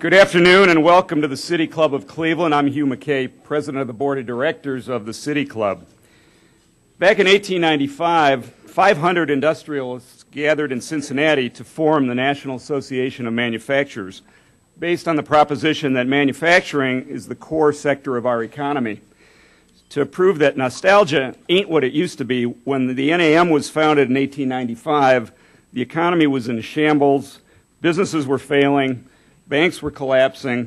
Good afternoon and welcome to the City Club of Cleveland. I'm Hugh McKay, President of the Board of Directors of the City Club. Back in 1895, 500 industrialists gathered in Cincinnati to form the National Association of Manufacturers, based on the proposition that manufacturing is the core sector of our economy. To prove that nostalgia ain't what it used to be, when the NAM was founded in 1895, the economy was in shambles, businesses were failing, banks were collapsing,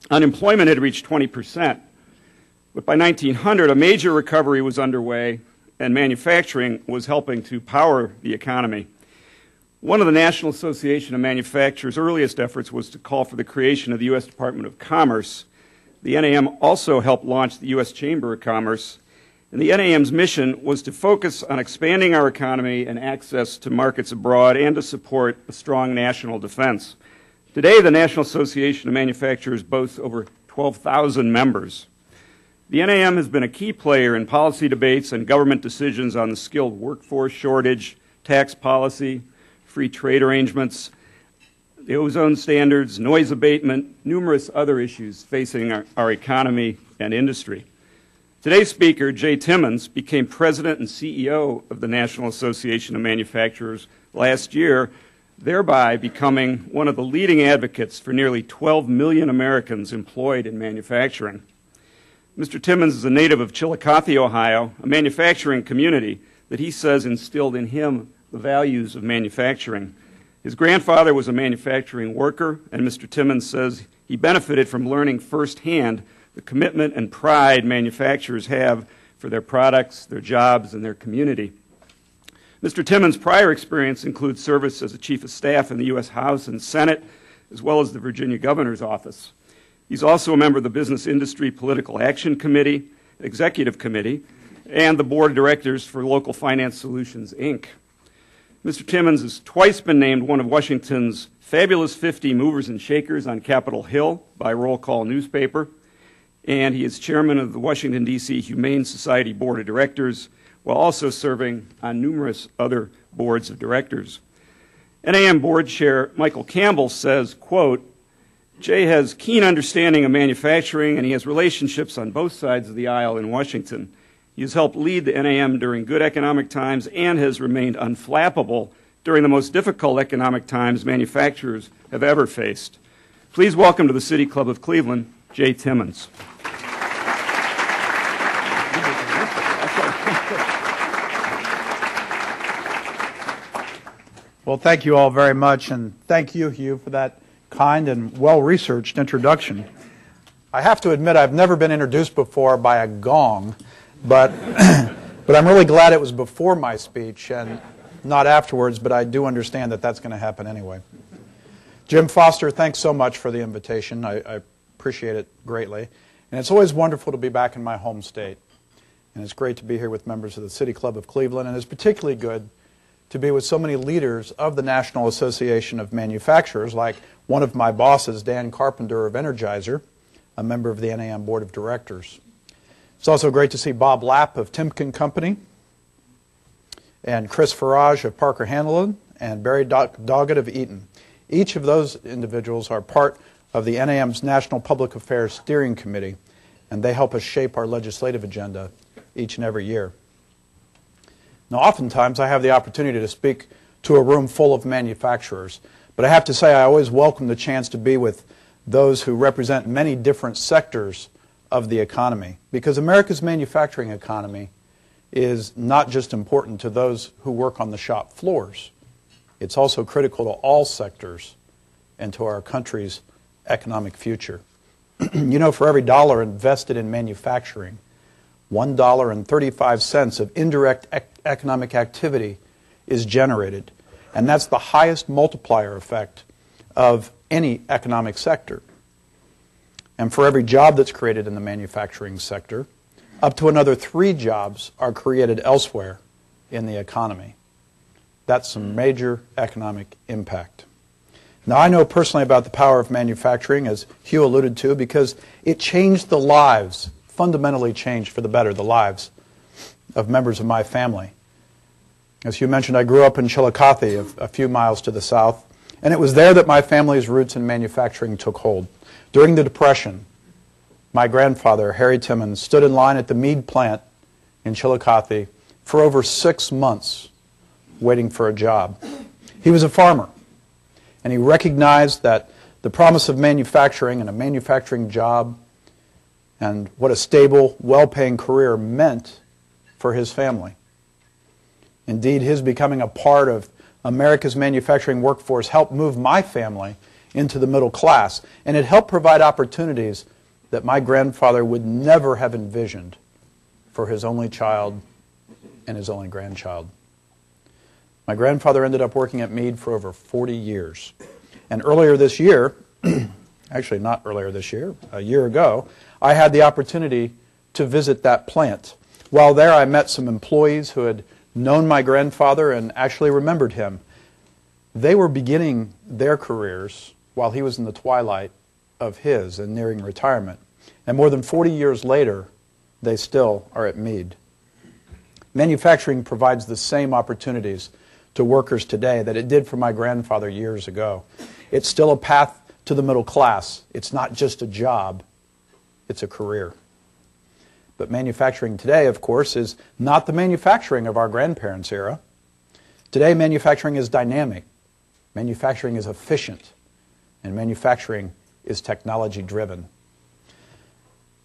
unemployment had reached 20%. But by 1900, a major recovery was underway, and manufacturing was helping to power the economy. One of the National Association of Manufacturers' earliest efforts was to call for the creation of the U.S. Department of Commerce. The NAM also helped launch the U.S. Chamber of Commerce, and the NAM's mission was to focus on expanding our economy and access to markets abroad and to support a strong national defense. Today, the National Association of Manufacturers boasts over 12,000 members. The NAM has been a key player in policy debates and government decisions on the skilled workforce shortage, tax policy, free trade arrangements, the ozone standards, noise abatement, numerous other issues facing our economy and industry. Today's speaker, Jay Timmons, became president and CEO of the National Association of Manufacturers last year, thereby becoming one of the leading advocates for nearly 12 million Americans employed in manufacturing. Mr. Timmons is a native of Chillicothe, Ohio, a manufacturing community that he says instilled in him the values of manufacturing. His grandfather was a manufacturing worker, and Mr. Timmons says he benefited from learning firsthand the commitment and pride manufacturers have for their products, their jobs, and their community. Mr. Timmons' prior experience includes service as a chief of staff in the U.S. House and Senate, as well as the Virginia Governor's Office. He's also a member of the Business Industry Political Action Committee, Executive Committee, and the Board of Directors for Local Finance Solutions, Inc. Mr. Timmons has twice been named one of Washington's Fabulous 50 Movers and Shakers on Capitol Hill by Roll Call newspaper, and he is chairman of the Washington, D.C. Humane Society Board of Directors, while also serving on numerous other boards of directors. NAM Board Chair Michael Campbell says, quote, Jay has keen understanding of manufacturing and he has relationships on both sides of the aisle in Washington. He has helped lead the NAM during good economic times and has remained unflappable during the most difficult economic times manufacturers have ever faced. Please welcome to the City Club of Cleveland, Jay Timmons. Well, thank you all very much, and thank you, Hugh, for that kind and well-researched introduction. I have to admit I've never been introduced before by a gong, but I'm really glad it was before my speech and not afterwards, but I do understand that that's going to happen anyway. Jim Foster, thanks so much for the invitation. I appreciate it greatly. And it's always wonderful to be back in my home state. And it's great to be here with members of the City Club of Cleveland, and it's particularly good to be with so many leaders of the National Association of Manufacturers, like one of my bosses, Dan Carpenter of Energizer, a member of the NAM Board of Directors. It's also great to see Bob Lapp of Timken Company, and Chris Farage of Parker Hannelin, and Barry Doggett of Eaton. Each of those individuals are part of the NAM's National Public Affairs Steering Committee, and they help us shape our legislative agenda each and every year. Now, oftentimes I have the opportunity to speak to a room full of manufacturers, but I have to say I always welcome the chance to be with those who represent many different sectors of the economy, because America's manufacturing economy is not just important to those who work on the shop floors. It's also critical to all sectors and to our country's economic future. You know, for every dollar invested in manufacturing, $1.35 of indirect economic activity is generated. And that's the highest multiplier effect of any economic sector. And for every job that's created in the manufacturing sector, up to another 3 jobs are created elsewhere in the economy. That's some major economic impact. Now, I know personally about the power of manufacturing, as Hugh alluded to, because it changed the lives, fundamentally changed for the better the lives of members of my family. As Hugh mentioned, I grew up in Chillicothe, a few miles to the south, And it was there that my family's roots in manufacturing took hold. During the Depression, my grandfather, Harry Timmons, stood in line at the Meade plant in Chillicothe for over 6 months waiting for a job. He was a farmer, and he recognized that the promise of manufacturing and a manufacturing job and what a stable, well-paying career meant for his family. Indeed, his becoming a part of America's manufacturing workforce helped move my family into the middle class, and it helped provide opportunities that my grandfather would never have envisioned for his only child and his only grandchild. My grandfather ended up working at Meade for over 40 years. And earlier this year, actually not earlier this year, a year ago, I had the opportunity to visit that plant. While there, I met some employees who had known my grandfather and actually remembered him. They were beginning their careers while he was in the twilight of his and nearing retirement. And more than 40 years later, they still are at Meade. Manufacturing provides the same opportunities to workers today that it did for my grandfather years ago. It's still a path to the middle class. It's not just a job, it's a career. But manufacturing today, of course, is not the manufacturing of our grandparents' era. Today, manufacturing is dynamic, manufacturing is efficient, and manufacturing is technology-driven.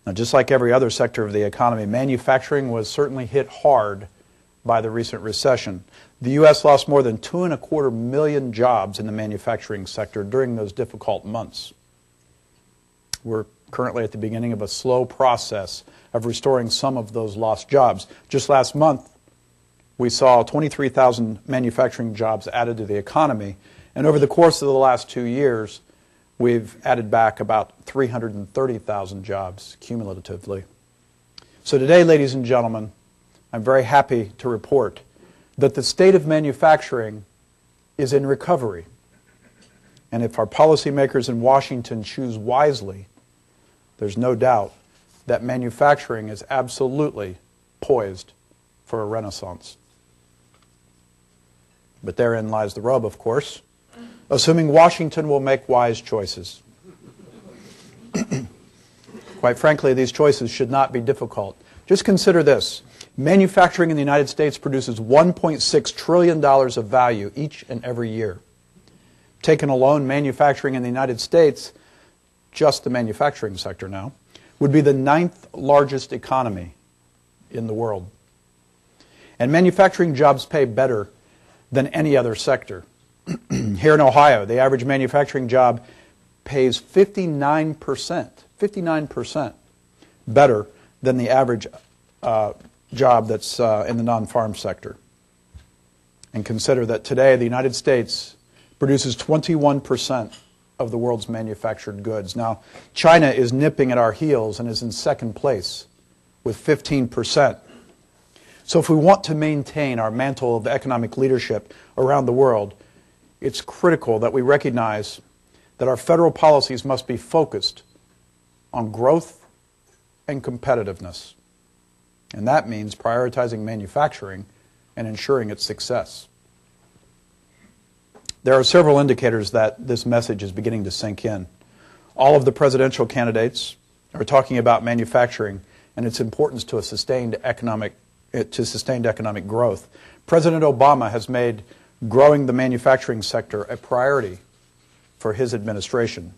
Now, just like every other sector of the economy, manufacturing was certainly hit hard by the recent recession. The U.S. lost more than 2.25 million jobs in the manufacturing sector during those difficult months. We're currently at the beginning of a slow process of restoring some of those lost jobs. Just last month, we saw 23,000 manufacturing jobs added to the economy, and over the course of the last 2 years, we've added back about 330,000 jobs cumulatively. So today, ladies and gentlemen, I'm very happy to report that the state of manufacturing is in recovery. And if our policymakers in Washington choose wisely, there's no doubt that manufacturing is absolutely poised for a renaissance. But therein lies the rub, of course, assuming Washington will make wise choices. Quite frankly, these choices should not be difficult. Just consider this. Manufacturing in the United States produces $1.6 trillion of value each and every year. Taken alone, manufacturing in the United States, just the manufacturing sector now, would be the 9th largest economy in the world. And manufacturing jobs pay better than any other sector. Here in Ohio, the average manufacturing job pays 59% better than the average job that's in the non-farm sector. And consider that today the United States produces 21% of the world's manufactured goods. Now, China is nipping at our heels and is in second place with 15%. So if we want to maintain our mantle of economic leadership around the world, it's critical that we recognize that our federal policies must be focused on growth and competitiveness. And that means prioritizing manufacturing and ensuring its success. There are several indicators that this message is beginning to sink in. All of the presidential candidates are talking about manufacturing and its importance to sustained economic growth. President Obama has made growing the manufacturing sector a priority for his administration.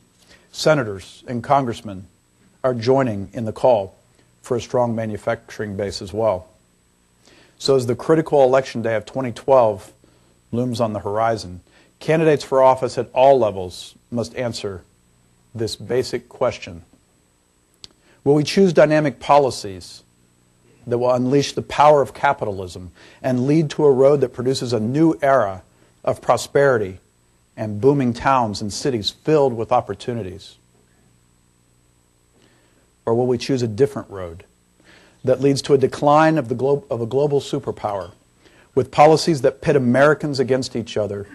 Senators and congressmen are joining in the call for a strong manufacturing base as well. So as the critical election day of 2012 looms on the horizon, candidates for office at all levels must answer this basic question. Will we choose dynamic policies that will unleash the power of capitalism and lead to a road that produces a new era of prosperity and booming towns and cities filled with opportunities? Or will we choose a different road that leads to a decline of a global superpower with policies that pit Americans against each other,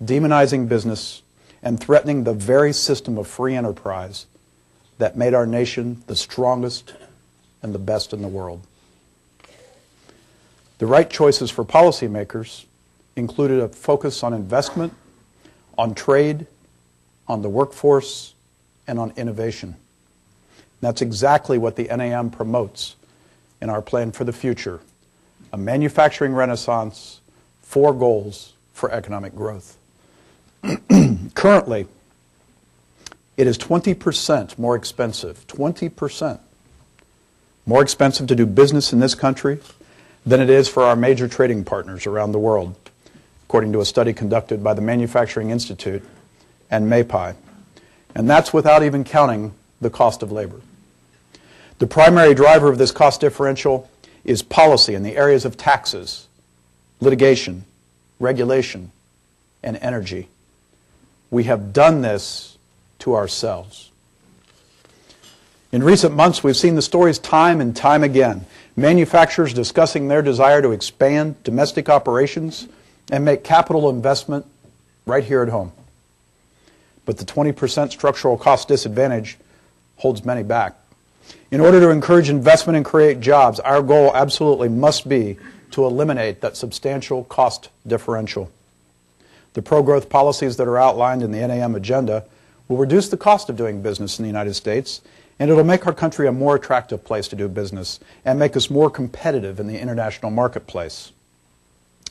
demonizing business and threatening the very system of free enterprise that made our nation the strongest and the best in the world? The right choices for policymakers included a focus on investment, on trade, on the workforce, and on innovation. That's exactly what the NAM promotes in our plan for the future, a manufacturing renaissance, 4 goals for economic growth. Currently, it is 20% more expensive, 20% more expensive to do business in this country than it is for our major trading partners around the world, according to a study conducted by the Manufacturing Institute and MAPI. And that's without even counting the cost of labor. The primary driver of this cost differential is policy in the areas of taxes, litigation, regulation, and energy. We have done this to ourselves. In recent months, we've seen the stories time and time again. Manufacturers discussing their desire to expand domestic operations and make capital investment right here at home. But the 20% structural cost disadvantage holds many back. In order to encourage investment and create jobs, our goal absolutely must be to eliminate that substantial cost differential. The pro-growth policies that are outlined in the NAM agenda will reduce the cost of doing business in the United States, and it'll make our country a more attractive place to do business and make us more competitive in the international marketplace.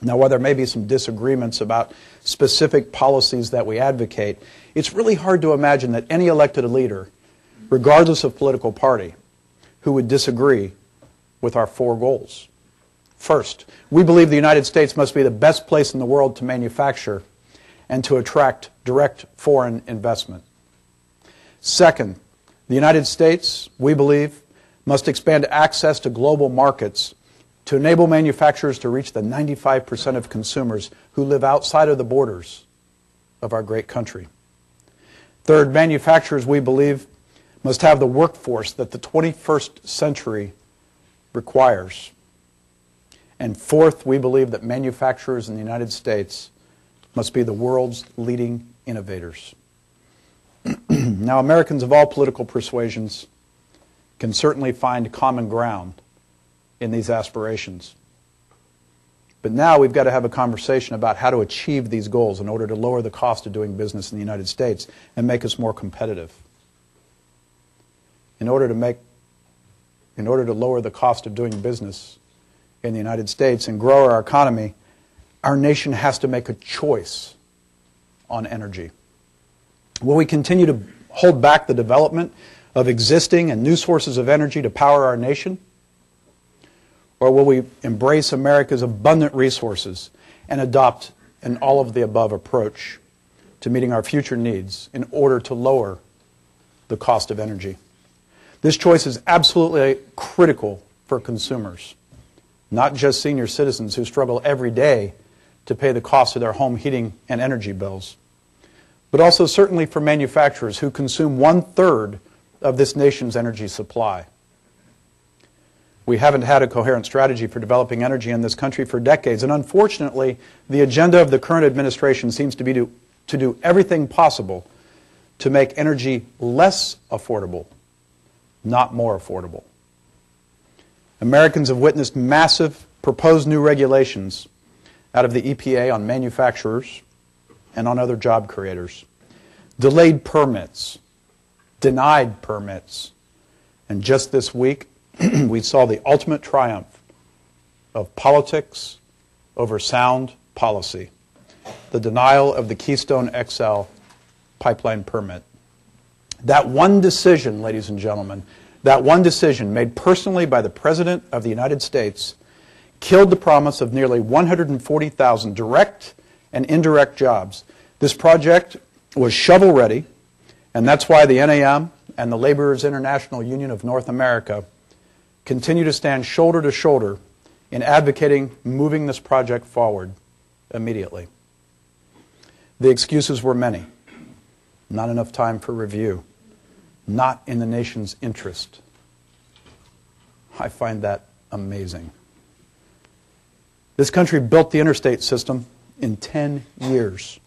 Now, while there may be some disagreements about specific policies that we advocate, it's really hard to imagine that any elected leader, regardless of political party, who would disagree with our 4 goals. First, we believe the United States must be the best place in the world to manufacture and to attract direct foreign investment. Second, the United States, we believe, must expand access to global markets to enable manufacturers to reach the 95% of consumers who live outside of the borders of our great country. Third, manufacturers, we believe, must have the workforce that the 21st century requires. And fourth, we believe that manufacturers in the United States must be the world's leading innovators. Now, Americans of all political persuasions can certainly find common ground in these aspirations. But now we've got to have a conversation about how to achieve these goals in order to lower the cost of doing business in the United States and make us more competitive. In order to lower the cost of doing business in the United States and grow our economy, our nation has to make a choice on energy. Will we continue to hold back the development of existing and new sources of energy to power our nation? Or will we embrace America's abundant resources and adopt an all-of-the-above approach to meeting our future needs in order to lower the cost of energy? This choice is absolutely critical for consumers, not just senior citizens who struggle every day to pay the cost of their home heating and energy bills, but also certainly for manufacturers who consume 1/3 of this nation's energy supply. We haven't had a coherent strategy for developing energy in this country for decades, and unfortunately, the agenda of the current administration seems to be to do everything possible to make energy less affordable, not more affordable. Americans have witnessed massive proposed new regulations out of the EPA on manufacturers and on other job creators. Delayed permits, denied permits, and just this week, we saw the ultimate triumph of politics over sound policy, the denial of the Keystone XL pipeline permit. That one decision, ladies and gentlemen, that one decision made personally by the President of the United States killed the promise of nearly 140,000 direct and indirect jobs. This project was shovel-ready, and that's why the NAM and the Laborers International Union of North America continue to stand shoulder to shoulder in advocating moving this project forward immediately. The excuses were many. Not enough time for review. Not in the nation's interest. I find that amazing. This country built the interstate system in 10 years.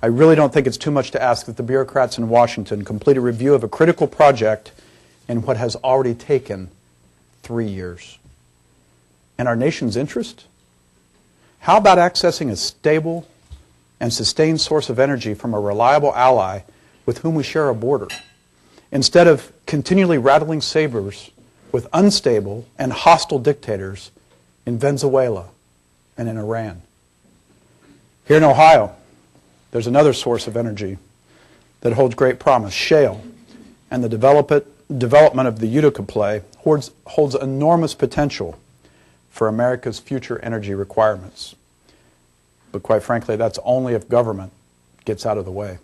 I really don't think it's too much to ask that the bureaucrats in Washington complete a review of a critical project in what has already taken 3 years. In our nation's interest? How about accessing a stable, and sustained source of energy from a reliable ally with whom we share a border, instead of continually rattling sabers with unstable and hostile dictators in Venezuela and in Iran. Here in Ohio, there's another source of energy that holds great promise, shale, and the development of the Utica play holds enormous potential for America's future energy requirements. But quite frankly, that's only if government gets out of the way.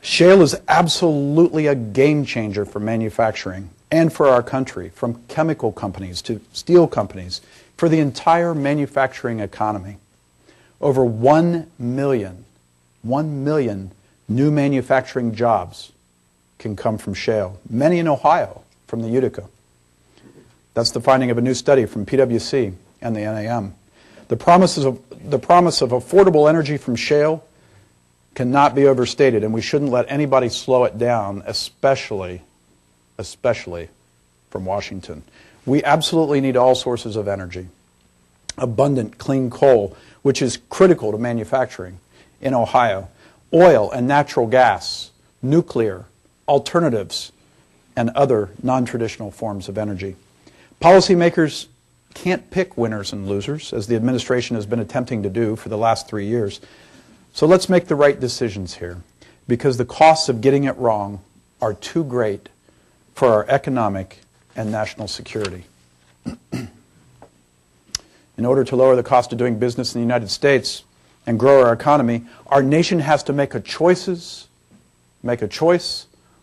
Shale is absolutely a game changer for manufacturing and for our country, from chemical companies to steel companies, for the entire manufacturing economy. Over 1 million new manufacturing jobs can come from shale, many in Ohio from the Utica. That's the finding of a new study from PwC and the NAM. The promise of affordable energy from shale cannot be overstated, and we shouldn't let anybody slow it down, especially from Washington. We absolutely need all sources of energy. Abundant clean coal, which is critical to manufacturing in Ohio, oil and natural gas, nuclear, alternatives, and other non-traditional forms of energy. Policymakers can't pick winners and losers, as the administration has been attempting to do for the last 3 years. So let's make the right decisions here, because the costs of getting it wrong are too great for our economic and national security. In order to lower the cost of doing business in the United States and grow our economy, our nation has to make a choice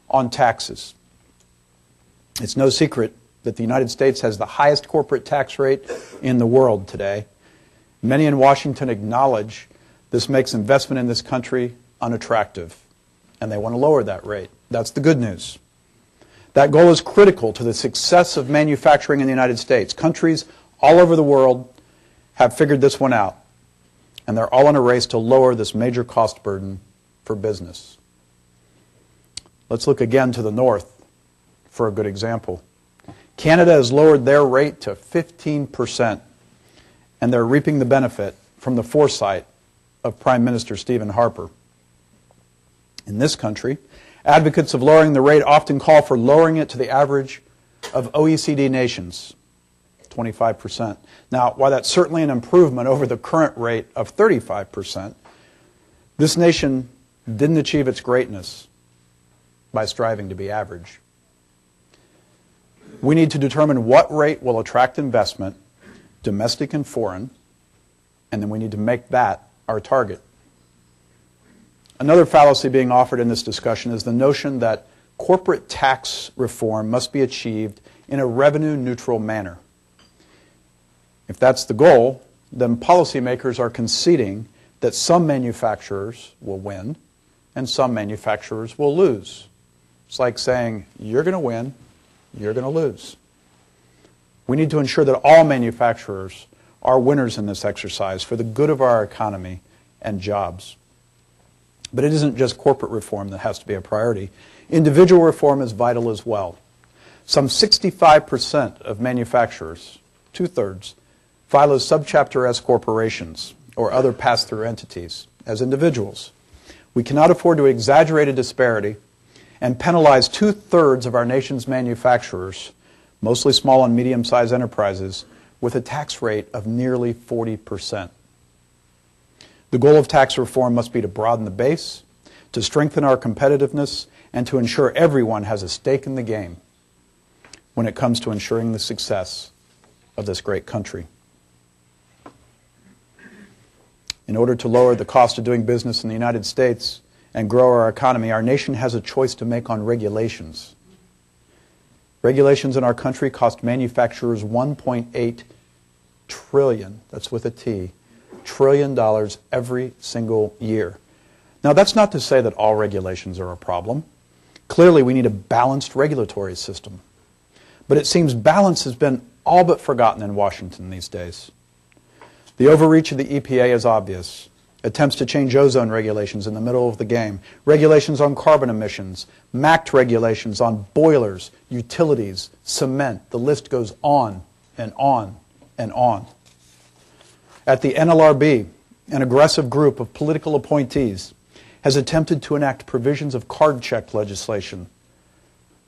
on taxes. It's no secret that the United States has the highest corporate tax rate in the world today. Many in Washington acknowledge this makes investment in this country unattractive, and they want to lower that rate. That's the good news. That goal is critical to the success of manufacturing in the United States. Countries all over the world have figured this one out, and they're all in a race to lower this major cost burden for business. Let's look again to the north for a good example. Canada has lowered their rate to 15%, and they're reaping the benefit from the foresight of Prime Minister Stephen Harper. In this country, advocates of lowering the rate often call for lowering it to the average of OECD nations, 25%. Now, while that's certainly an improvement over the current rate of 35%, this nation didn't achieve its greatness by striving to be average. We need to determine what rate will attract investment, domestic and foreign, and then we need to make that our target. Another fallacy being offered in this discussion is the notion that corporate tax reform must be achieved in a revenue-neutral manner. If that's the goal, then policymakers are conceding that some manufacturers will win and some manufacturers will lose. It's like saying, you're going to win, you're going to lose. We need to ensure that all manufacturers are winners in this exercise for the good of our economy and jobs. But it isn't just corporate reform that has to be a priority. Individual reform is vital as well. Some 65% of manufacturers, 2/3, file as Subchapter S corporations or other pass-through entities as individuals. We cannot afford to exaggerate a disparity and penalize 2/3 of our nation's manufacturers, mostly small and medium-sized enterprises, with a tax rate of nearly 40%. The goal of tax reform must be to broaden the base, to strengthen our competitiveness, and to ensure everyone has a stake in the game when it comes to ensuring the success of this great country. In order to lower the cost of doing business in the United States and grow our economy, our nation has a choice to make on regulations. Regulations in our country cost manufacturers $1.8 trillion, that's with a T, $1 trillion every single year. Now, that's not to say that all regulations are a problem. Clearly, we need a balanced regulatory system. But it seems balance has been all but forgotten in Washington these days. The overreach of the EPA is obvious. Attempts to change ozone regulations in the middle of the game, regulations on carbon emissions, MACT regulations on boilers, utilities, cement. The list goes on and on and on. At the NLRB, an aggressive group of political appointees has attempted to enact provisions of card check legislation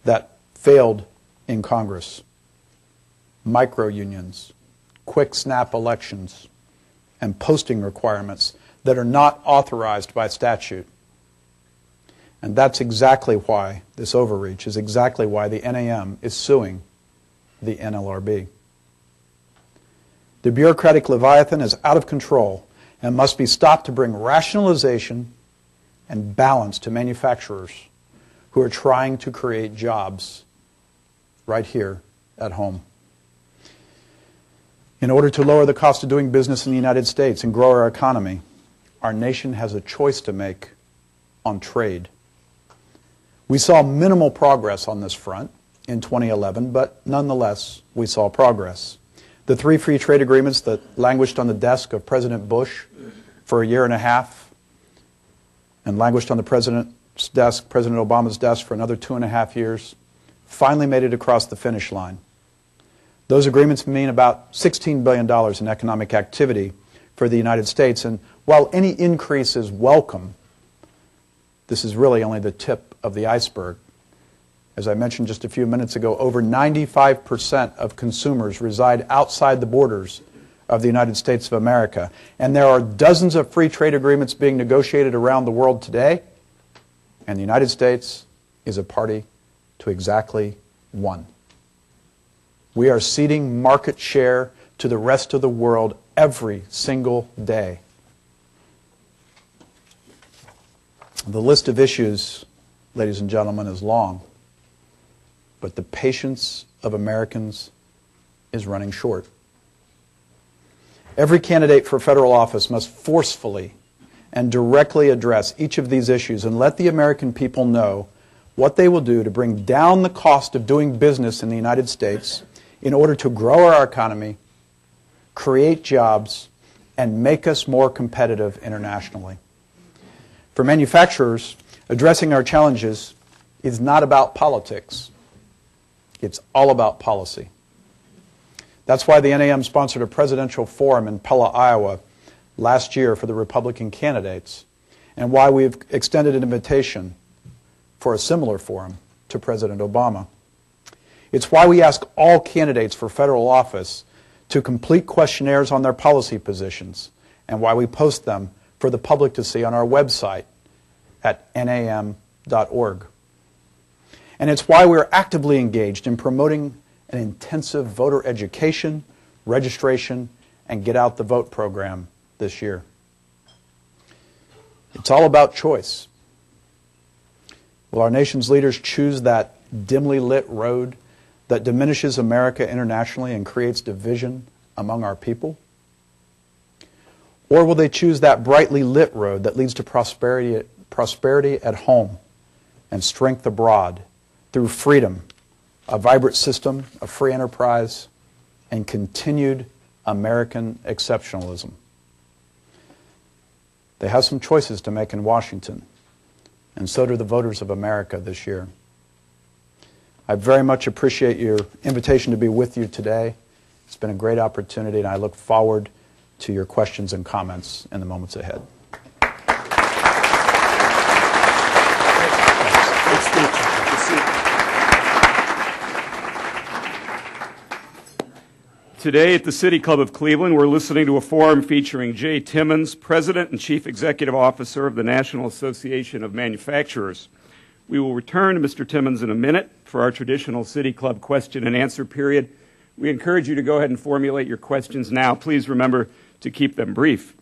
that failed in Congress. Micro-unions, quick snap elections, and posting requirements that are not authorized by statute. And that's exactly why this overreach is exactly why the NAM is suing the NLRB. The bureaucratic leviathan is out of control and must be stopped to bring rationalization and balance to manufacturers who are trying to create jobs right here at home. In order to lower the cost of doing business in the United States and grow our economy, our nation has a choice to make on trade. We saw minimal progress on this front in 2011, but nonetheless, we saw progress. The 3 free trade agreements that languished on the desk of President Bush for a year and a half and languished on the President's desk, President Obama's desk, for another 2.5 years, finally made it across the finish line. Those agreements mean about $16 billion in economic activity for the United States, and while any increase is welcome, this is really only the tip of the iceberg. As I mentioned just a few minutes ago, over 95% of consumers reside outside the borders of the United States of America. And there are dozens of free trade agreements being negotiated around the world today, and the United States is a party to exactly one. We are ceding market share to the rest of the world every single day. The list of issues, ladies and gentlemen, is long, but the patience of Americans is running short. Every candidate for federal office must forcefully and directly address each of these issues and let the American people know what they will do to bring down the cost of doing business in the United States in order to grow our economy, create jobs, and make us more competitive internationally. For manufacturers, addressing our challenges is not about politics. It's all about policy. That's why the NAM sponsored a presidential forum in Pella, Iowa last year for the Republican candidates, and why we've extended an invitation for a similar forum to President Obama. It's why we ask all candidates for federal office to complete questionnaires on their policy positions, and why we post them for the public to see on our website at nam.org. And it's why we're actively engaged in promoting an intensive voter education, registration, and Get Out the Vote program this year. It's all about choice. Will our nation's leaders choose that dimly lit road that diminishes America internationally and creates division among our people? Or will they choose that brightly lit road that leads to prosperity at home and strength abroad through freedom, a vibrant system of free enterprise, and continued American exceptionalism? They have some choices to make in Washington, and so do the voters of America this year. I very much appreciate your invitation to be with you today. It's been a great opportunity, and I look forward to your questions and comments in the moments ahead. Today at the City Club of Cleveland, we're listening to a forum featuring Jay Timmons, President and Chief Executive Officer of the National Association of Manufacturers. We will return to Mr. Timmons in a minute for our traditional City Club question and answer period. We encourage you to go ahead and formulate your questions now. Please remember to keep them brief.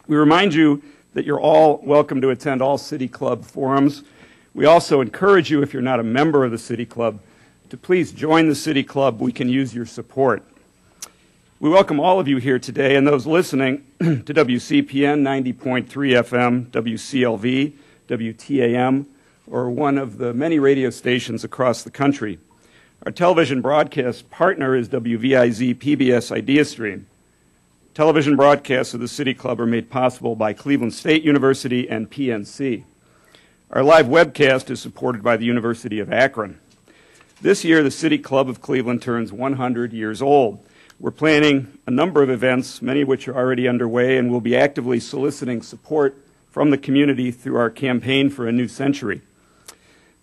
We remind you that you're all welcome to attend all City Club forums. We also encourage you, if you're not a member of the City Club, to please join the City Club. We can use your support. We welcome all of you here today and those listening to WCPN 90.3 FM, WCLV, WTAM, or one of the many radio stations across the country. Our television broadcast partner is WVIZ PBS IdeaStream. Television broadcasts of the City Club are made possible by Cleveland State University and PNC. Our live webcast is supported by the University of Akron. This year, the City Club of Cleveland turns 100 years old. We're planning a number of events, many of which are already underway, and we'll be actively soliciting support from the community through our campaign for a new century.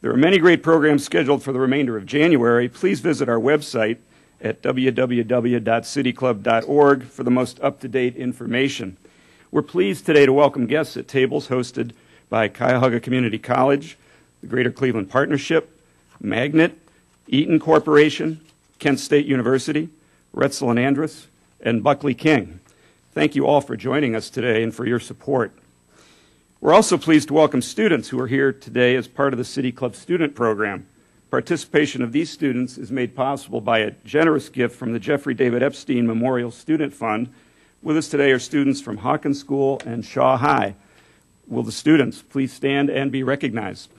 There are many great programs scheduled for the remainder of January. Please visit our website at www.cityclub.org for the most up-to-date information. We're pleased today to welcome guests at tables hosted by Cuyahoga Community College, the Greater Cleveland Partnership, Magnet, Eaton Corporation, Kent State University, Retzel and Andrus, and Buckley King. Thank you all for joining us today and for your support. We're also pleased to welcome students who are here today as part of the City Club Student Program. Participation of these students is made possible by a generous gift from the Jeffrey David Epstein Memorial Student Fund. With us today are students from Hawkins School and Shaw High. Will the students please stand and be recognized?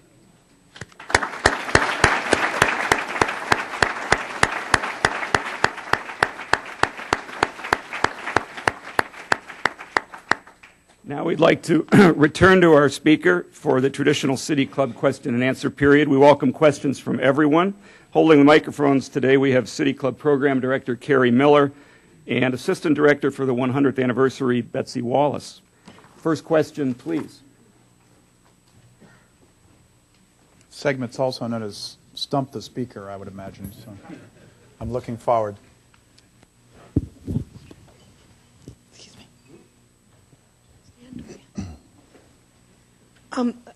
Now we'd like to return to our speaker for the traditional City Club question and answer period. We welcome questions from everyone. Holding the microphones today, we have City Club Program Director Carrie Miller and Assistant Director for the 100th Anniversary, Betsy Wallace. First question, please. Segment's also known as Stump the Speaker, I would imagine. So I'm looking forward.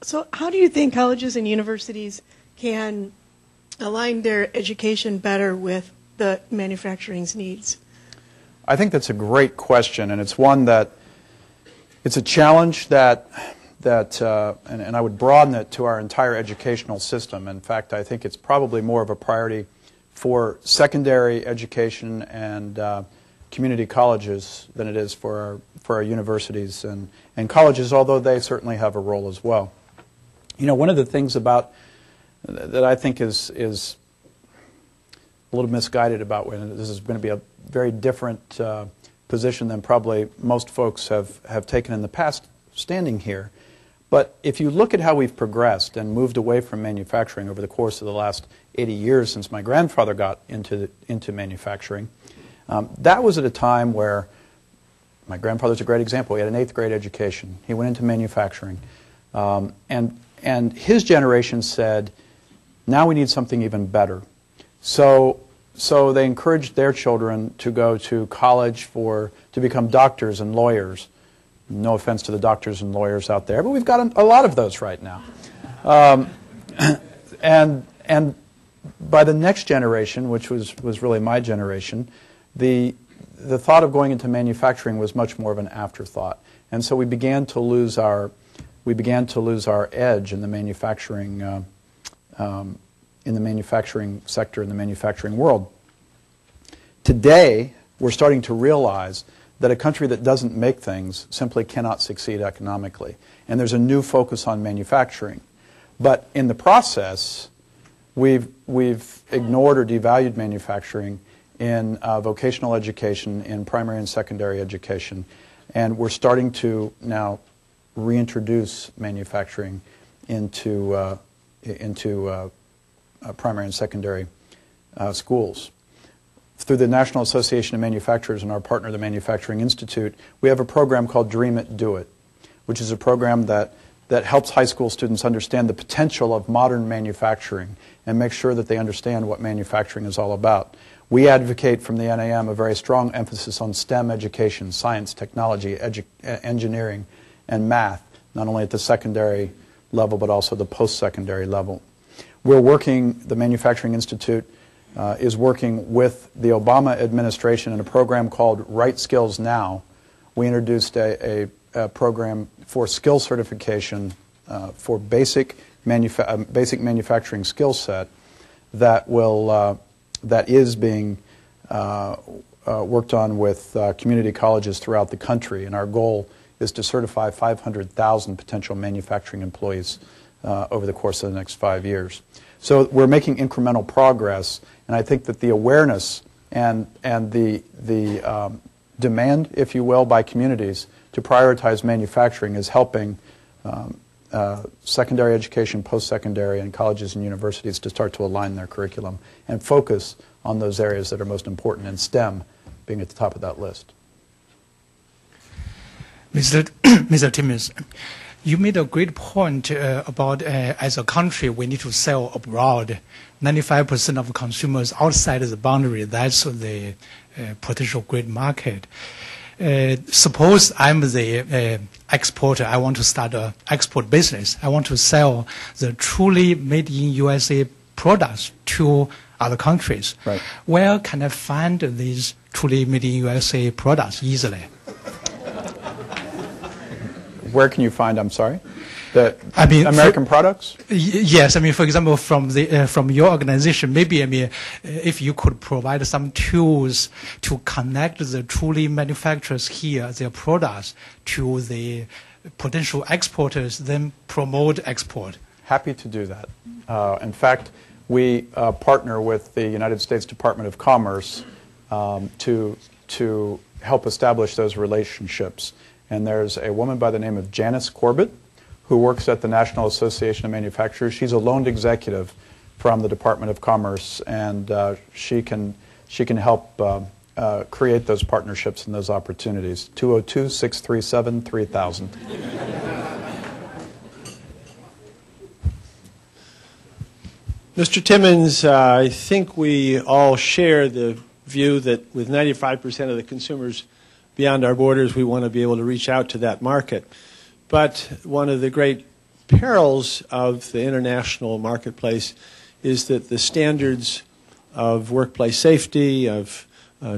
So how do you think colleges and universities can align their education better with the manufacturing's needs? I think that's a great question, and it's one that it's a challenge and I would broaden it to our entire educational system. In fact, I think it's probably more of a priority for secondary education and community colleges than it is for our universities and colleges, although they certainly have a role as well. You know, one of the things about that I think is a little misguided about when this is going to be a very different position than probably most folks have taken in the past standing here. But if you look at how we've progressed and moved away from manufacturing over the course of the last 80 years since my grandfather got into manufacturing, that was at a time where my grandfather's a great example. He had an 8th grade education. He went into manufacturing. And his generation said, now we need something even better. So they encouraged their children to go to college to become doctors and lawyers. No offense to the doctors and lawyers out there, but we've got a lot of those right now. And by the next generation, which was really my generation, the thought of going into manufacturing was much more of an afterthought, and so we began to lose our edge in the manufacturing sector, in the manufacturing world. Today, we're starting to realize that a country that doesn't make things simply cannot succeed economically, and there's a new focus on manufacturing. But in the process, we've ignored or devalued manufacturing in vocational education, in primary and secondary education, and we're starting to now reintroduce manufacturing into primary and secondary schools. Through the National Association of Manufacturers and our partner, the Manufacturing Institute, we have a program called Dream It, Do It, which is a program that helps high school students understand the potential of modern manufacturing and make sure that they understand what manufacturing is all about. We advocate from the NAM a very strong emphasis on STEM education, science, technology, engineering, and math, not only at the secondary level but also the post-secondary level. The Manufacturing Institute is working with the Obama administration in a program called Right Skills Now. We introduced a program for skill certification for basic manufacturing skill set that is being worked on with community colleges throughout the country, and our goal is to certify 500,000 potential manufacturing employees over the course of the next 5 years. So we're making incremental progress, and I think that the awareness and the demand, if you will, by communities to prioritize manufacturing is helping secondary education, post-secondary, and colleges and universities to start to align their curriculum and focus on those areas that are most important in STEM, being at the top of that list. Mr. Timmons, you made a great point about as a country we need to sell abroad. 95% of consumers outside the boundary, that's the potential great market. Suppose I'm the exporter. I want to start an export business. I want to sell the truly made in USA products to other countries. Right. Where can I find these truly made in USA products easily? Where can you find, I'm sorry? The American products? Yes, for example, from your organization, maybe if you could provide some tools to connect the truly manufacturers here, their products, to the potential exporters, then promote export. Happy to do that. In fact, we partner with the United States Department of Commerce to help establish those relationships. And there's a woman by the name of Janice Corbett, who works at the National Association of Manufacturers. She's a loaned executive from the Department of Commerce, and she can help create those partnerships and those opportunities. 202-637-3000. Mr. Timmons, I think we all share the view that with 95% of the consumers beyond our borders, we want to be able to reach out to that market. But one of the great perils of the international marketplace is that the standards of workplace safety, of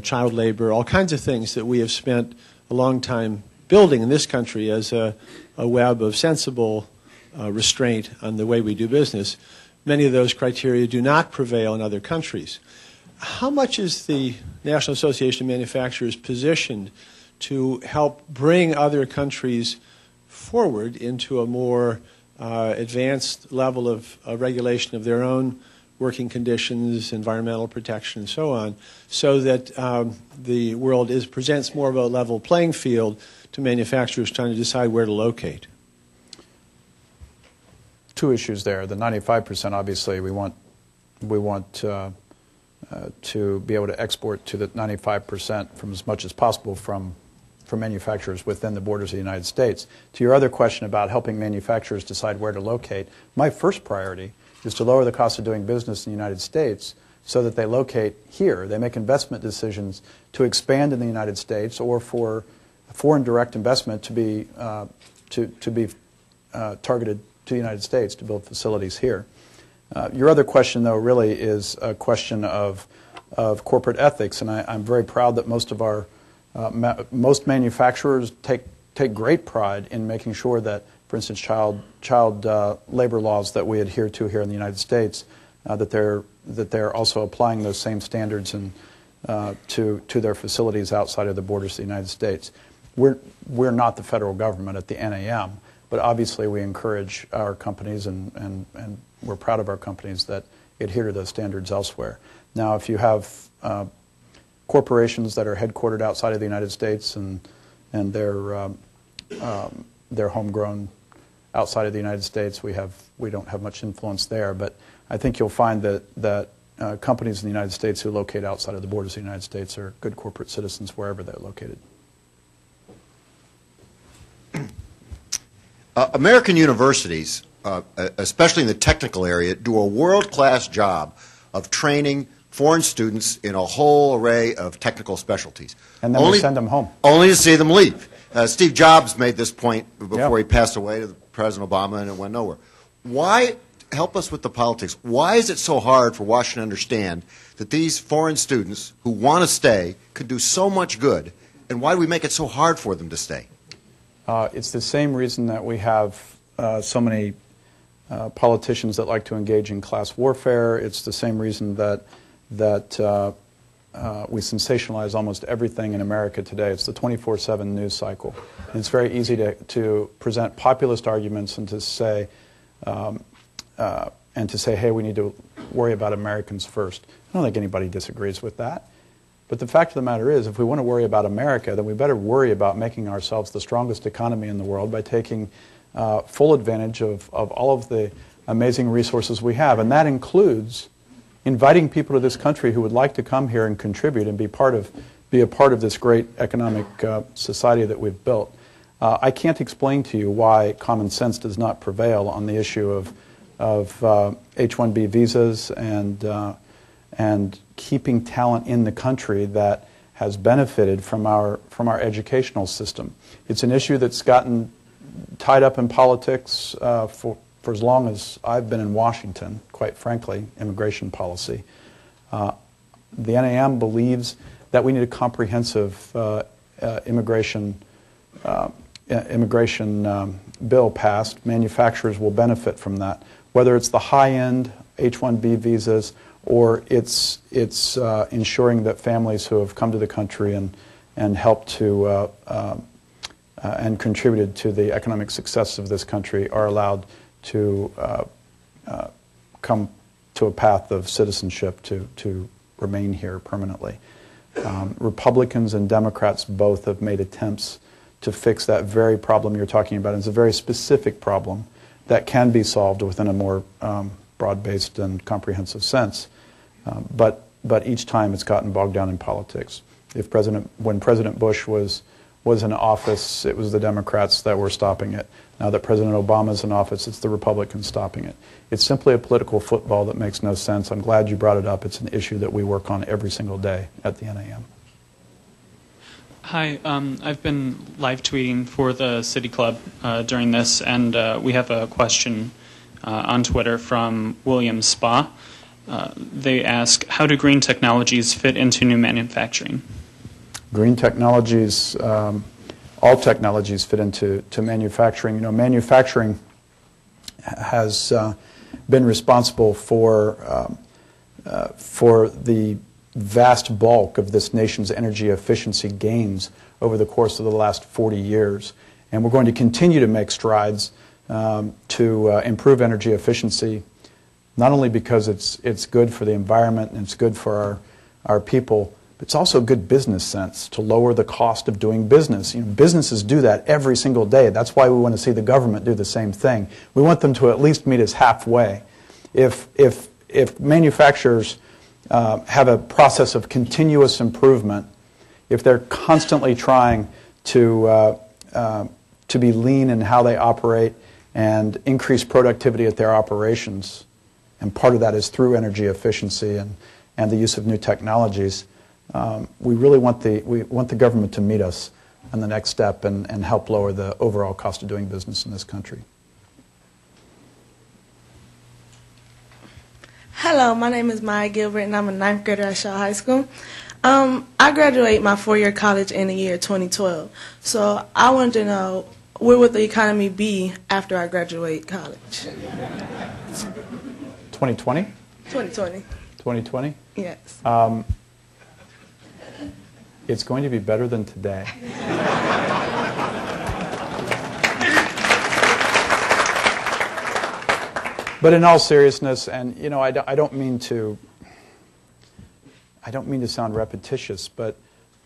child labor, all kinds of things that we have spent a long time building in this country as a web of sensible restraint on the way we do business, many of those criteria do not prevail in other countries. How much is the National Association of Manufacturers positioned to help bring other countries forward into a more advanced level of regulation of their own working conditions, environmental protection, and so on, so that the world presents more of a level playing field to manufacturers trying to decide where to locate? Two issues there. The 95%, obviously, we want to be able to export to the 95% from as much as possible from manufacturers within the borders of the United States. To your other question about helping manufacturers decide where to locate, my first priority is to lower the cost of doing business in the United States so that they locate here. They make investment decisions to expand in the United States or for foreign direct investment to be targeted to the United States to build facilities here. Your other question, though, really is a question of corporate ethics, and I'm very proud that most most manufacturers take great pride in making sure that, for instance, child labor laws that we adhere to here in the United States, that they're also applying those same standards to their facilities outside of the borders of the United States. We're not the federal government at the NAM, but obviously we encourage our companies and we're proud of our companies that adhere to those standards elsewhere. Now, if you have corporations that are headquartered outside of the United States and they're homegrown outside of the United States, we don't have much influence there. But I think you'll find that companies in the United States who locate outside of the borders of the United States are good corporate citizens wherever they're located. American universities, especially in the technical area, do a world-class job of training foreign students in a whole array of technical specialties. And then we send them home. Only to see them leave. Steve Jobs made this point before he passed away to President Obama, and it went nowhere. Why, help us with the politics, why is it so hard for Washington to understand that these foreign students who want to stay could do so much good, and why do we make it so hard for them to stay? It's the same reason that we have so many politicians that like to engage in class warfare. It's the same reason that we sensationalize almost everything in America today. It's the 24/7 news cycle. And it's very easy to present populist arguments and to say, hey, we need to worry about Americans first. I don't think anybody disagrees with that. But the fact of the matter is, if we want to worry about America, then we better worry about making ourselves the strongest economy in the world by taking full advantage of all of the amazing resources we have. And that includes inviting people to this country who would like to come here and contribute and be part of be a part of this great economic society that we've built. I can't explain to you why common sense does not prevail on the issue of H-1B visas and keeping talent in the country that has benefited from our educational system. It's an issue that's gotten tied up in politics for as long as I've been in Washington, quite frankly, immigration policy. The NAM believes that we need a comprehensive immigration bill passed. Manufacturers will benefit from that, whether it's the high-end H-1B visas or it's ensuring that families who have come to the country and helped to and contributed to the economic success of this country are allowed to come to a path of citizenship to remain here permanently. Republicans and Democrats both have made attempts to fix that very problem you're talking about. It's a very specific problem that can be solved within a more broad-based and comprehensive sense. But each time it's gotten bogged down in politics. When President Bush was in office, it was the Democrats that were stopping it. Now that President Obama's in office, it's the Republicans stopping it. It's simply a political football that makes no sense. I'm glad you brought it up. It's an issue that we work on every single day at the NAM. Hi, I've been live tweeting for the City Club during this, and we have a question on Twitter from William Spa. They ask, how do green technologies fit into new manufacturing? Green technologies, all technologies fit into manufacturing. You know, manufacturing has been responsible for the vast bulk of this nation's energy efficiency gains over the course of the last 40 years. And we're going to continue to make strides to improve energy efficiency, not only because it's good for the environment and it's good for our people, but it's also good business sense to lower the cost of doing business. You know, businesses do that every single day. That's why we want to see the government do the same thing. We want them to at least meet us halfway. If manufacturers have a process of continuous improvement, if they're constantly trying to be lean in how they operate and increase productivity at their operations, and part of that is through energy efficiency and the use of new technologies, we really want the government to meet us on the next step and help lower the overall cost of doing business in this country. Hello, my name is Maya Gilbert, and I'm a 9th grader at Shaw High School. I graduate my 4-year college in the year 2012. So I wanted to know, where would the economy be after I graduate college? 2020? 2020. 2020? Yes. It's going to be better than today. But in all seriousness, and you know, I don't mean to sound repetitious, but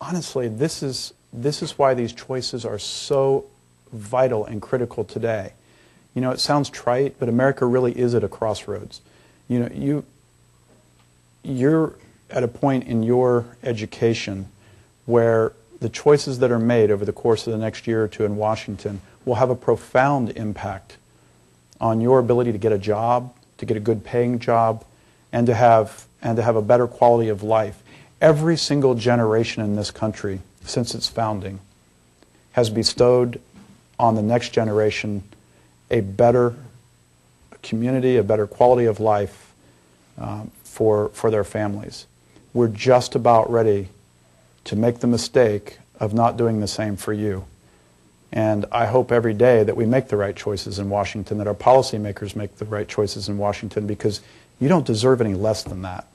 honestly, this is why these choices are so vital and critical today. You know, it sounds trite, but America really is at a crossroads. You know, you're at a point in your education where the choices that are made over the course of the next year or two in Washington will have a profound impact on your ability to get a job, to get a good paying job, and to have a better quality of life. Every single generation in this country since its founding has bestowed on the next generation a better community, a better quality of life for their families. We're just about ready to make the mistake of not doing the same for you. And I hope every day that we make the right choices in Washington, that our policymakers make the right choices in Washington, because you don't deserve any less than that.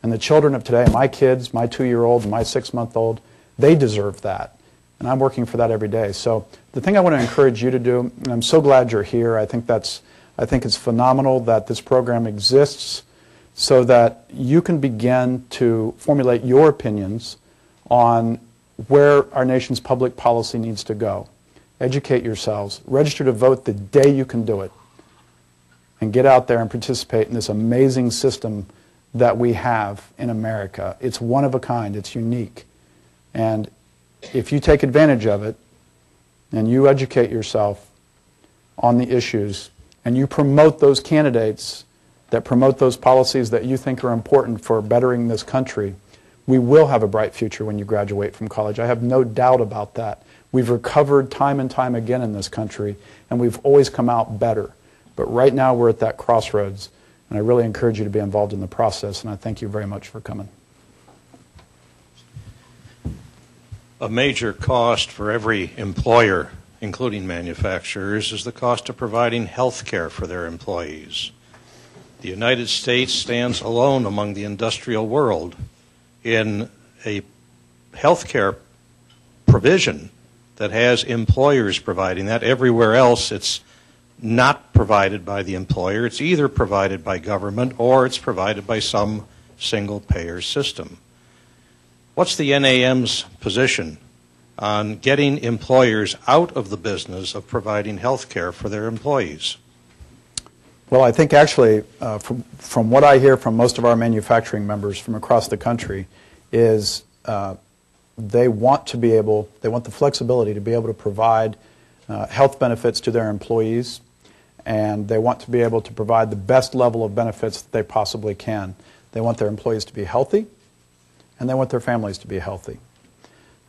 And the children of today, my kids, my 2-year-old and my 6-month-old, they deserve that. And I'm working for that every day. So the thing I want to encourage you to do, and I'm so glad you're here, I think it's phenomenal that this program exists so that you can begin to formulate your opinions on where our nation's public policy needs to go. Educate yourselves. Register to vote the day you can do it. And get out there and participate in this amazing system that we have in America. It's one of a kind. It's unique. And if you take advantage of it and you educate yourself on the issues and you promote those candidates that promote those policies that you think are important for bettering this country, we will have a bright future when you graduate from college. I have no doubt about that. We've recovered time and time again in this country, and we've always come out better. But right now we're at that crossroads, and I really encourage you to be involved in the process, and I thank you very much for coming. A major cost for every employer, including manufacturers, is the cost of providing health care for their employees. The United States stands alone among the industrial world in a health care provision that has employers providing that. Everywhere else, it's not provided by the employer. It's either provided by government or it's provided by some single-payer system. What's the NAM's position on getting employers out of the business of providing health care for their employees? Well, I think actually, from what I hear from most of our manufacturing members from across the country, is they want the flexibility to be able to provide health benefits to their employees, and they want to be able to provide the best level of benefits that they possibly can. They want their employees to be healthy, and they want their families to be healthy.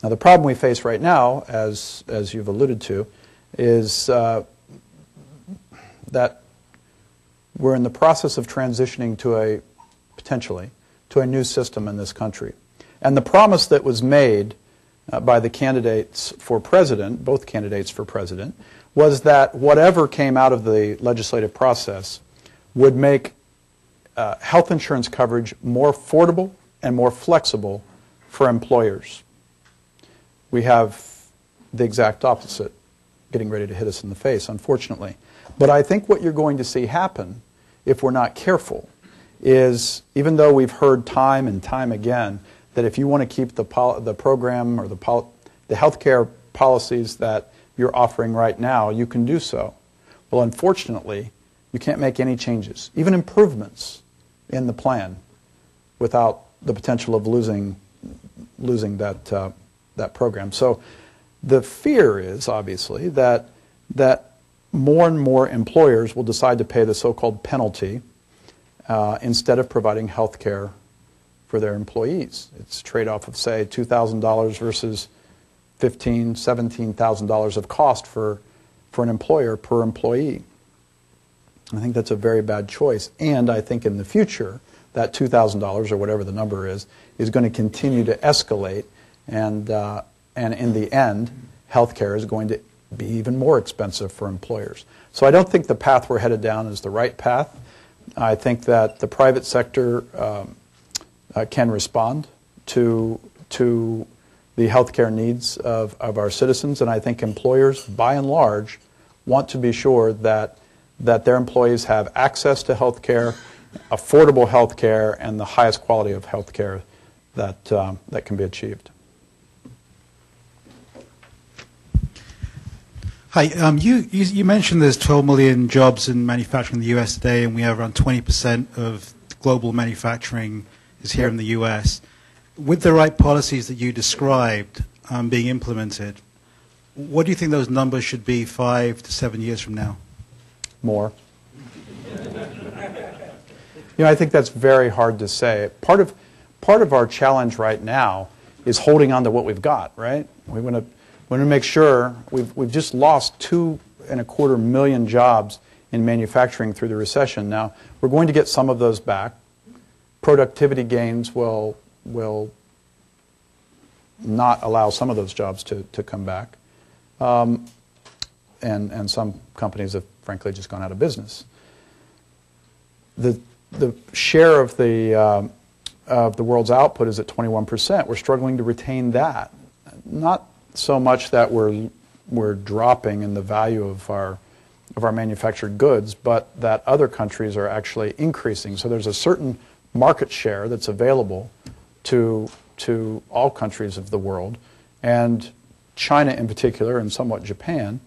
Now, the problem we face right now, as you've alluded to, is that we're in the process of transitioning potentially to a new system in this country. And the promise that was made by the candidates for president, both candidates for president, was that whatever came out of the legislative process would make health insurance coverage more affordable and more flexible for employers. We have the exact opposite getting ready to hit us in the face, unfortunately. But I think what you're going to see happen, if we're not careful, is even though we've heard time and time again that if you want to keep the program or the health care policies that you're offering right now, you can do so. Well, unfortunately, you can't make any changes, even improvements in the plan, without the potential of losing that program. So the fear is, obviously, that more and more employers will decide to pay the so-called penalty instead of providing health care for their employees. It's a trade-off of, say, $2,000 versus $15,000, $17,000 of cost for an employer per employee. I think that's a very bad choice. And I think in the future, that $2,000 or whatever the number is going to continue to escalate. And in the end, health care is going to be even more expensive for employers. So I don't think the path we're headed down is the right path. I think that the private sector can respond to the health care needs of our citizens, and I think employers, by and large, want to be sure that their employees have access to health care, affordable health care, and the highest quality of health care that can be achieved. Hi, you mentioned there's 12 million jobs in manufacturing in the U.S. today, and we have around 20% of global manufacturing is here in the U.S. With the right policies that you described being implemented, what do you think those numbers should be 5 to 7 years from now? More. I think that's very hard to say. Part of our challenge right now is holding on to what we've got, right? We want to make sure we've just lost 2.25 million jobs in manufacturing through the recession. Now, we're going to get some of those back. Productivity gains will not allow some of those jobs to come back. And some companies have, frankly, just gone out of business. The share of the world's output is at 21%. We're struggling to retain that. Not so much that we're dropping in the value of our manufactured goods, but that other countries are actually increasing. So there's a certain market share that's available to all countries of the world, and China in particular, and somewhat Japan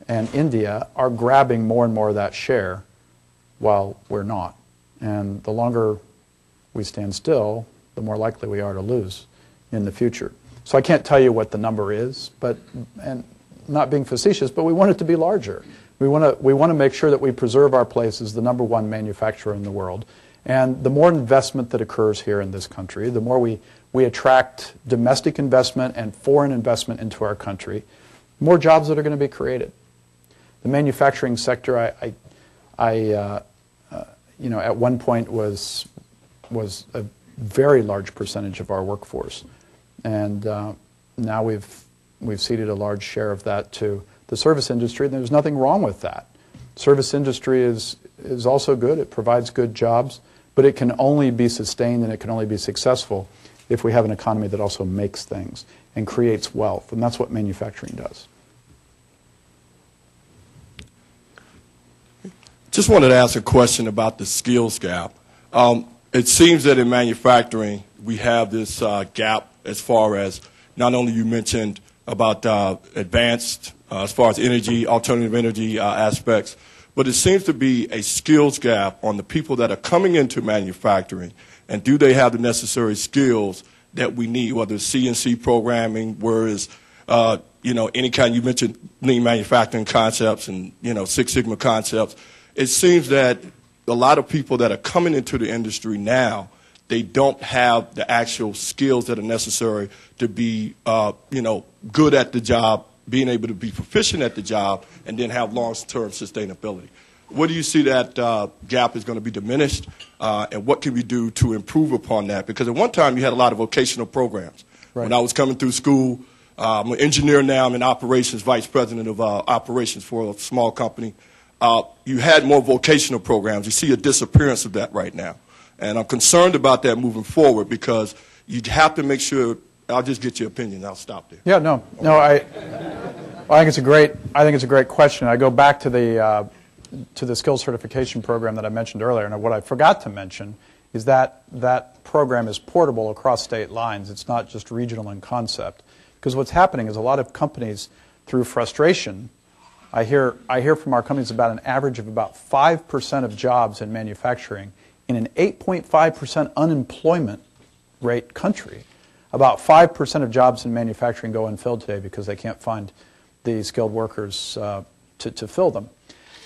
and India, are grabbing more and more of that share while we're not. And the longer we stand still, the more likely we are to lose in the future. So I can't tell you what the number is, but, and not being facetious, but we want it to be larger. We want to make sure that we preserve our place as the #1 manufacturer in the world. And the more investment that occurs here in this country, the more we attract domestic investment and foreign investment into our country, more jobs that are going to be created. The manufacturing sector, you know, at one point was a very large percentage of our workforce, and now we've ceded a large share of that to the service industry, and there's nothing wrong with that. Service industry is also good. It provides good jobs, but it can only be sustained and it can only be successful if we have an economy that also makes things and creates wealth, and that's what manufacturing does. Just wanted to ask a question about the skills gap. It seems that in manufacturing we have this gap as far as not only you mentioned about advanced as far as energy, alternative energy aspects, but it seems to be a skills gap on the people that are coming into manufacturing, and do they have the necessary skills that we need, whether it's CNC programming, whereas you know, any kind, you mentioned lean manufacturing concepts and, you know, Six Sigma concepts. It seems that a lot of people that are coming into the industry now, they don't have the actual skills that are necessary to be, you know, good at the job, being able to be proficient at the job, and then have long-term sustainability. What do you see that gap is going to be diminished, and what can we do to improve upon that? Because at one time you had a lot of vocational programs. Right. When I was coming through school, I'm an engineer now. I'm an operations vice president of operations for a small company. You had more vocational programs. You see a disappearance of that right now. And I'm concerned about that moving forward because you have to make sure. I'll just get your opinion. I'll stop there. Yeah, no. I think it's a great question. I go back to the skills certification program that I mentioned earlier, and what I forgot to mention is that that program is portable across state lines. It's not just regional in concept. Because what's happening is a lot of companies, through frustration, I hear from our companies about an average of about 5% of jobs in manufacturing in an 8.5% unemployment rate country. About 5% of jobs in manufacturing go unfilled today because they can't find the skilled workers to fill them.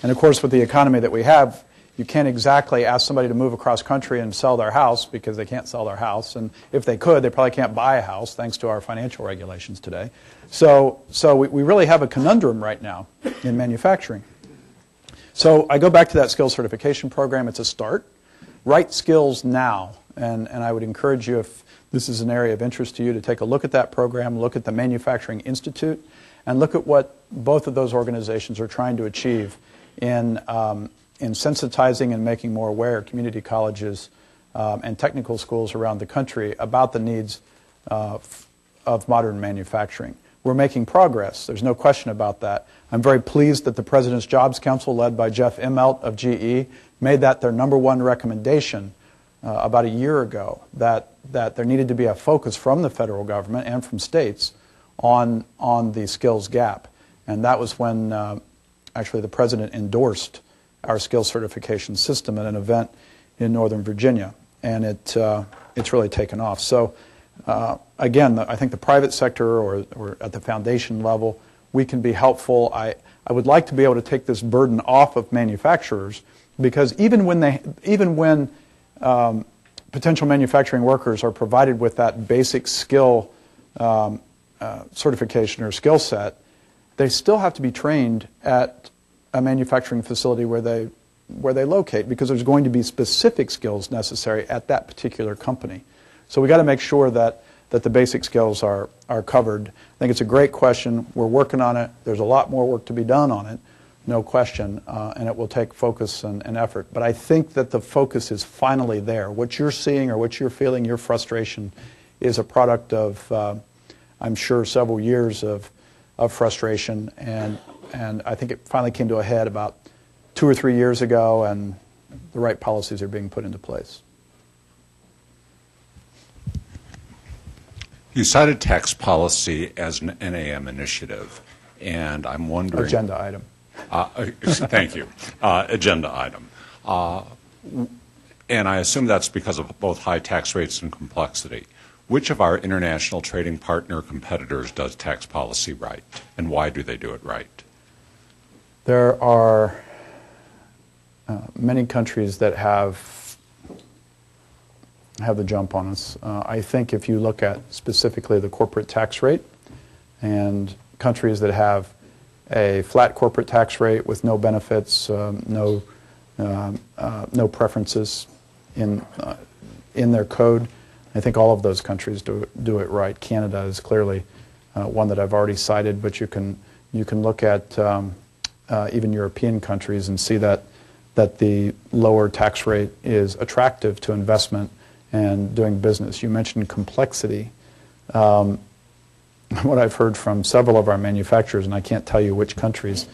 And of course, with the economy that we have, you can't exactly ask somebody to move across country and sell their house because they can't sell their house. And if they could, they probably can't buy a house thanks to our financial regulations today. So we really have a conundrum right now in manufacturing. So I go back to that skills certification program. It's a start. Right skills now. And I would encourage you, if this is an area of interest to you, to take a look at that program, look at the Manufacturing Institute, and look at what both of those organizations are trying to achieve in sensitizing and making more aware community colleges and technical schools around the country about the needs of modern manufacturing. We're making progress. There's no question about that. I'm very pleased that the President's Jobs Council, led by Jeff Immelt of GE, made that their #1 recommendation about a year ago, that there needed to be a focus from the federal government and from states on the skills gap. And that was when actually the President endorsed our skills certification system at an event in Northern Virginia, and it's really taken off. So again, I think the private sector or at the foundation level, we can be helpful. I would like to be able to take this burden off of manufacturers, because even when potential manufacturing workers are provided with that basic skill certification or skill set, they still have to be trained at a manufacturing facility where they locate, because there's going to be specific skills necessary at that particular company. So we got to make sure that the basic skills are covered. I think it's a great question. We're working on it. There's a lot more work to be done on it, no question, and it will take focus and effort. But I think that the focus is finally there. What you're seeing or what you're feeling, your frustration, is a product of, I'm sure, several years of frustration, and I think it finally came to a head about 2 or 3 years ago, and the right policies are being put into place. You cited tax policy as an NAM initiative, and I'm wondering... Agenda item. Thank you. Agenda item. And I assume that's because of both high tax rates and complexity. Which of our international trading partner competitors does tax policy right, and why do they do it right? There are many countries that have the jump on us. I think if you look at specifically the corporate tax rate, and countries that have a flat corporate tax rate with no benefits, no preferences in their code, I think all of those countries do it right. Canada is clearly one that I've already cited, but you can look at even European countries and see that the lower tax rate is attractive to investment and doing business. You mentioned complexity. What I've heard from several of our manufacturers, and I can't tell you which countries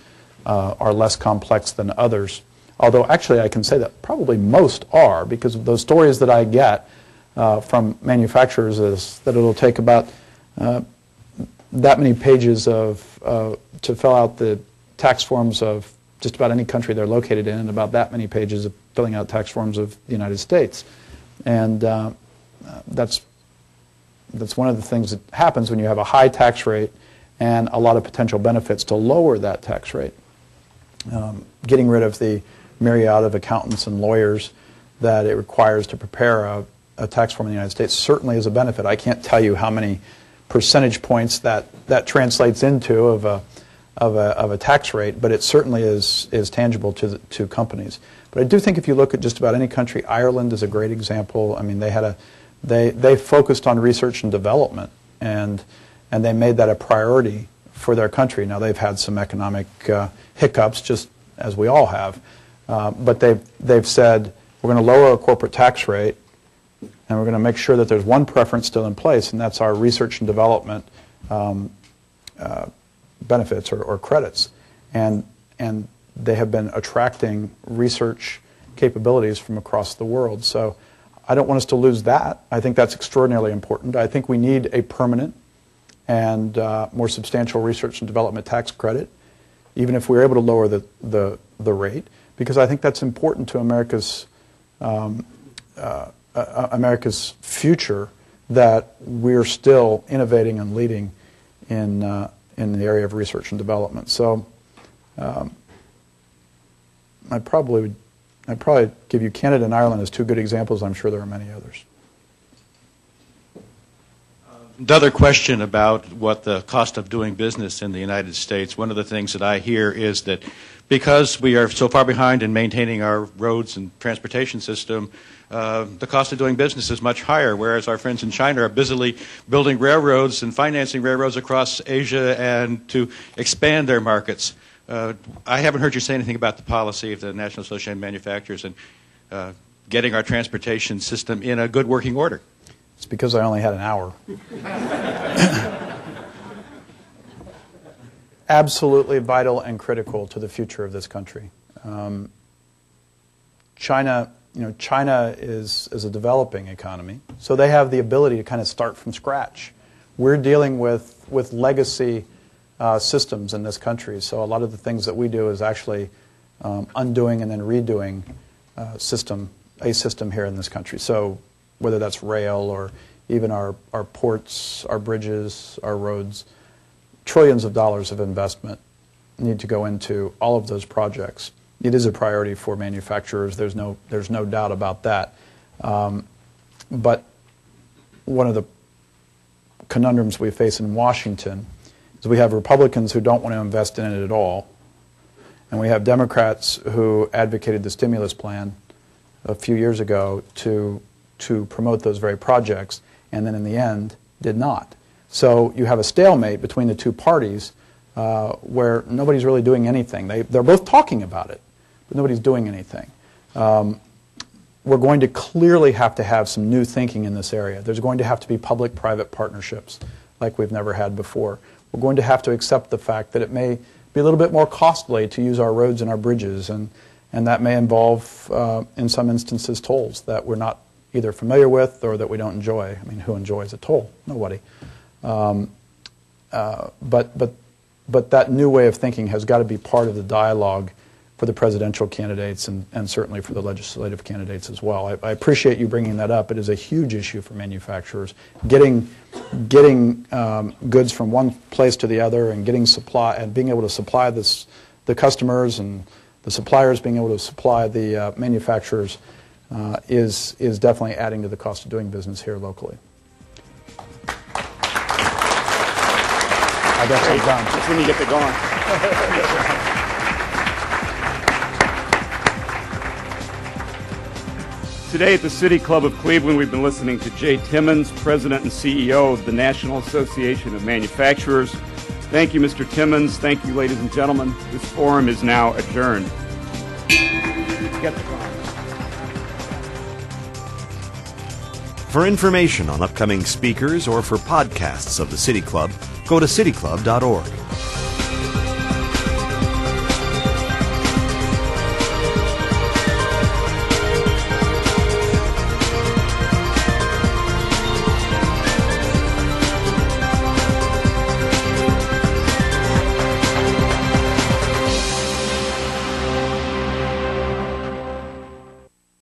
are less complex than others, although actually I can say that probably most are, because of those stories that I get from manufacturers is that it'll take about that many pages to fill out the tax forms of just about any country they're located in, and about that many pages of filling out tax forms of the United States. And that's one of the things that happens when you have a high tax rate and a lot of potential benefits to lower that tax rate. Getting rid of the myriad of accountants and lawyers that it requires to prepare a tax form in the United States certainly is a benefit. I can't tell you how many percentage points that translates into of a tax rate, but it certainly is tangible to companies. But I do think if you look at just about any country, Ireland is a great example. I mean, they focused on research and development, and they made that a priority for their country. Now they've had some economic hiccups, just as we all have, but they've said we're going to lower our corporate tax rate, and we're going to make sure that there's one preference still in place, and that's our research and development benefits or credits, and they have been attracting research capabilities from across the world. So I don't want us to lose that. I think that's extraordinarily important. I think we need a permanent and more substantial research and development tax credit, even if we're able to lower the rate, because I think that's important to America's future, that we're still innovating and leading in the area of research and development. So I'd probably give you Canada and Ireland as two good examples. I'm sure there are many others. Another question about what the cost of doing business in the United States. One of the things that I hear is that because we are so far behind in maintaining our roads and transportation system, the cost of doing business is much higher, whereas our friends in China are busily building railroads and financing railroads across Asia and to expand their markets. I haven't heard you say anything about the policy of the National Association of Manufacturers and getting our transportation system in a good working order. It's because I only had an hour. Absolutely vital and critical to the future of this country. China is a developing economy, so they have the ability to kind of start from scratch. We're dealing with legacy systems in this country, so a lot of the things that we do is actually undoing and then redoing a system here in this country. So whether that's rail or even our ports, our bridges, our roads, trillions of dollars of investment need to go into all of those projects. It is a priority for manufacturers. There's no doubt about that. But one of the conundrums we face in Washington is we have Republicans who don't want to invest in it at all, and we have Democrats who advocated the stimulus plan a few years ago to promote those very projects, and then in the end did not. So you have a stalemate between the two parties where nobody's really doing anything. They're both talking about it, but nobody's doing anything. We're going to clearly have to have some new thinking in this area. There's going to have to be public-private partnerships like we've never had before. We're going to have to accept the fact that it may be a little bit more costly to use our roads and our bridges, and that may involve, in some instances, tolls that we're not either familiar with or that we don't enjoy. I mean, who enjoys a toll? Nobody. But that new way of thinking has got to be part of the dialogue for the presidential candidates and certainly for the legislative candidates as well. I appreciate you bringing that up. It is a huge issue for manufacturers, getting goods from one place to the other and getting supply and being able to supply the customers and the suppliers being able to supply the manufacturers is definitely adding to the cost of doing business here locally. I guess I'm done. That's when you get to go on. Today at the City Club of Cleveland, we've been listening to Jay Timmons, President and CEO of the National Association of Manufacturers. Thank you, Mr. Timmons. Thank you, ladies and gentlemen. This forum is now adjourned. For information on upcoming speakers or for podcasts of the City Club, go to cityclub.org.